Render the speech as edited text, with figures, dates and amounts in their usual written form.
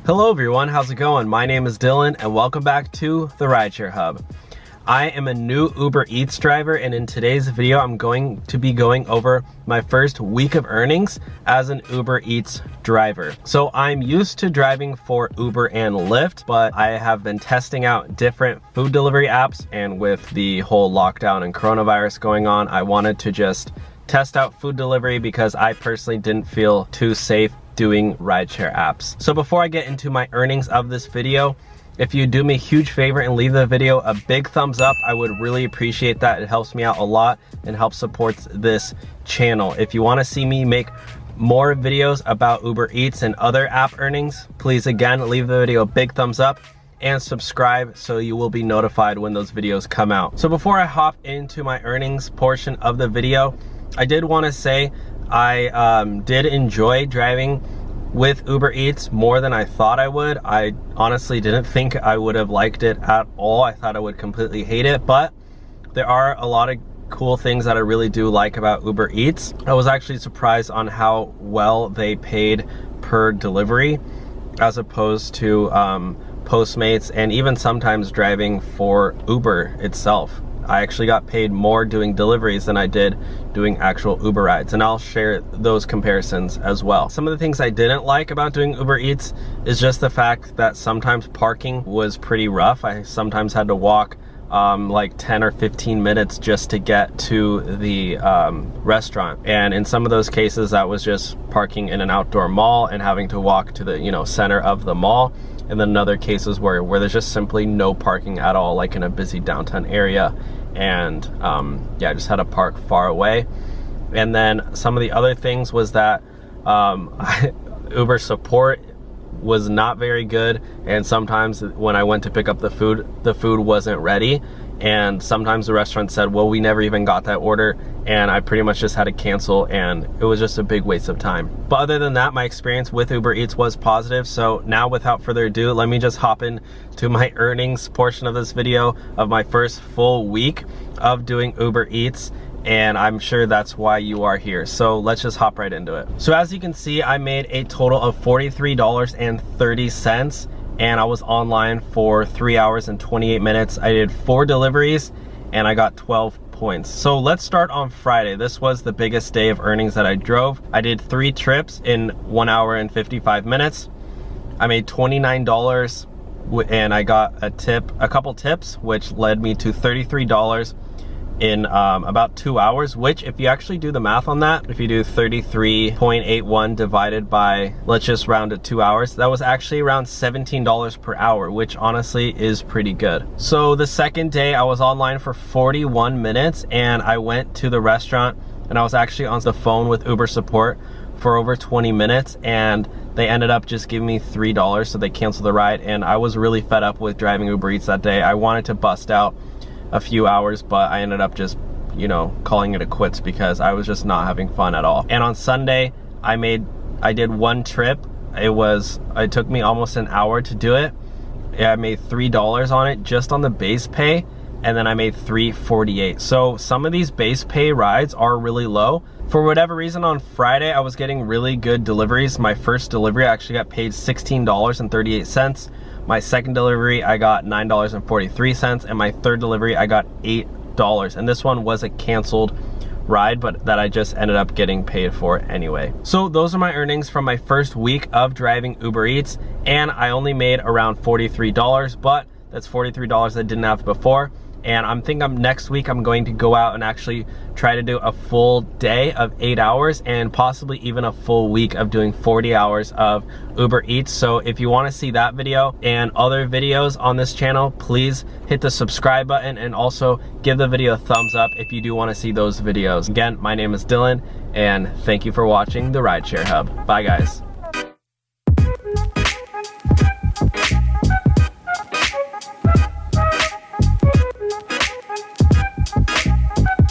Hello everyone, how's it going? My name is Dylan and welcome back to the Rideshare Hub. I am a new Uber Eats driver, and in today's video I'm going to be going over my first week of earnings as an Uber Eats driver. So I'm used to driving for Uber and Lyft, but I have been testing out different food delivery apps, and with the whole lockdown and coronavirus going on, I wanted to just test out food delivery because I personally didn't feel too safe doing rideshare apps. So before I get into my earnings of this video, if you do me a huge favor and leave the video a big thumbs up, I would really appreciate that. It helps me out a lot and helps support this channel. If you want to see me make more videos about Uber Eats and other app earnings, please again leave the video a big thumbs up and subscribe so you will be notified when those videos come out. So before I hop into my earnings portion of the video, I did want to say I did enjoy driving with Uber Eats more than I thought I would. I honestly didn't think I would have liked it at all. I thought I would completely hate it, but there are a lot of cool things that I really do like about Uber Eats. I was actually surprised on how well they paid per delivery as opposed to Postmates and even sometimes driving for Uber itself. I actually got paid more doing deliveries than I did doing actual Uber rides, and I'll share those comparisons as well. Some of the things I didn't like about doing Uber Eats is just the fact that sometimes parking was pretty rough. I sometimes had to walk like 10 or 15 minutes just to get to the restaurant, and in some of those cases that was just parking in an outdoor mall and having to walk to the center of the mall. And then in other cases where there's just simply no parking at all, like in a busy downtown area, and yeah, I just had to park far away. And then some of the other things was that Uber support was not very good, and sometimes when I went to pick up the food wasn't ready, and sometimes the restaurant said, well, we never even got that order, and I pretty much just had to cancel, and it was just a big waste of time. But other than that, my experience with Uber Eats was positive. So now without further ado, let me just hop into my earnings portion of this video of my first full week of doing Uber Eats, and I'm sure that's why you are here. So let's just hop right into it. So as you can see, I made a total of $43.30, and I was online for 3 hours and 28 minutes. I did 4 deliveries and I got 12 points. So let's start on Friday. This was the biggest day of earnings that I drove. I did 3 trips in 1 hour and 55 minutes. I made $29 and I got a couple tips, which led me to $33 in about 2 hours, which if you actually do the math on that, if you do 33.81 divided by, let's just round it 2 hours, that was actually around $17 per hour, which honestly is pretty good. So the second day I was online for 41 minutes and I went to the restaurant and I was actually on the phone with Uber support for over 20 minutes, and they ended up just giving me $3, so they canceled the ride. And I was really fed up with driving Uber Eats that day. I wanted to bust out a few hours, but I ended up just calling it a quits because I was just not having fun at all. And on Sunday I did 1 trip. It took me almost an hour to do it. I made $3 on it just on the base pay, and then I made $3.48. So some of these base pay rides are really low. For whatever reason, on Friday I was getting really good deliveries. My first delivery I actually got paid $16.38. My second delivery I got $9.43, and my third delivery I got $8. And this one was a canceled ride, but that I just ended up getting paid for anyway. So those are my earnings from my first week of driving Uber Eats, and I only made around $43, but that's $43 I didn't have before. And I'm thinking next week I'm going to go out and actually try to do a full day of 8 hours, and possibly even a full week of doing 40 hours of Uber Eats. So if you want to see that video and other videos on this channel, please hit the subscribe button and also give the video a thumbs up if you do want to see those videos. Again, my name is Dylan, and thank you for watching the Rideshare Hub. Bye guys.